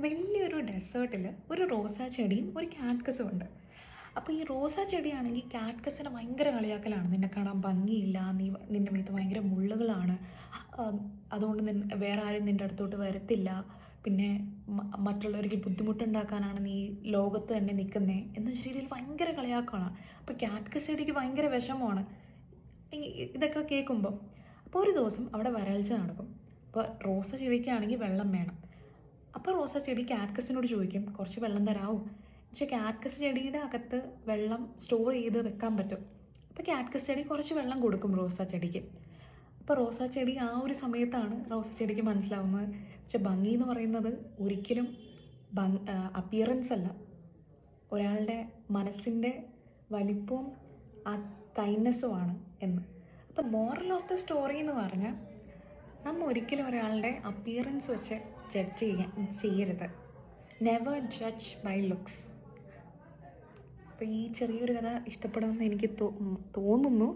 വലിയൊരു ഡെസേർട്ടിൽ ഒരു റോസാ ചെടിയും ഒരു കാക്ടസും ഉണ്ട്. അപ്പോൾ ഈ റോസാ ചെടിയാണെങ്കിൽ കാക്ടസിനെ ഭയങ്കര കളിയാക്കലാണ്. നിന്നെ കാണാൻ ഭംഗിയില്ല, നിന്റെ മേത്ത് ഭയങ്കര മുള്ളുകളാണ്, ആം, അതുകൊണ്ട് വേറെ ആരും നിൻ്റെ അടുത്തോട്ട് വരത്തില്ല, പിന്നെ മറ്റുള്ളവർക്ക് ബുദ്ധിമുട്ടുണ്ടാക്കാനാണ് നീ ലോകത്ത് തന്നെ നിൽക്കുന്നത് എന്ന രീതിയിൽ ഭയങ്കര കളിയാക്കമാണ്. അപ്പോൾ കാക്ടസ് ചെടിക്ക് ഭയങ്കര വിഷമമാണ് ഇതൊക്കെ കേൾക്കുമ്പോൾ. അപ്പോൾ ഒരു ദിവസം അവിടെ വരൾച്ച നടക്കും. അപ്പോൾ റോസാ ചെടിക്കാണെങ്കിൽ വെള്ളം വേണം. അപ്പോൾ റോസാ ചെടി കാക്ടസിനോട് ചോദിക്കും, കുറച്ച് വെള്ളം തരാമോ? പക്ഷേ കാക്ടസ് ചെടിയുടെ അകത്ത് വെള്ളം സ്റ്റോർ ചെയ്ത് വെക്കാൻ പറ്റും. അപ്പോൾ കാക്ടസ് ചെടി കുറച്ച് വെള്ളം കൊടുക്കും റോസാ ചെടിക്ക്. അപ്പോൾ റോസാ ചെടി ആ ഒരു സമയത്താണ് റോസാ ചെടിക്ക് മനസ്സിലാവുന്നത്, പക്ഷേ ഭംഗി എന്ന് പറയുന്നത് ഒരിക്കലും അപ്പിയറൻസ് അല്ല, ഒരാളുടെ മനസ്സിൻ്റെ വലിപ്പവും ആ കൈൻഡ്നെസ്സുമാണ് എന്ന്. അപ്പം മോറൽ ഓഫ് ദ സ്റ്റോറി എന്ന് പറഞ്ഞാൽ നമ്മൾ ഒരിക്കലും ഒരാളുടെ അപ്പിയറൻസ് വെച്ച് ജഡ്ജ് ചെയ്യരുത്. Never judge by looks. അപ്പോൾ ഈ ചെറിയൊരു കഥ ഇഷ്ടപ്പെടുമെന്ന് എനിക്ക് തോന്നുന്നു.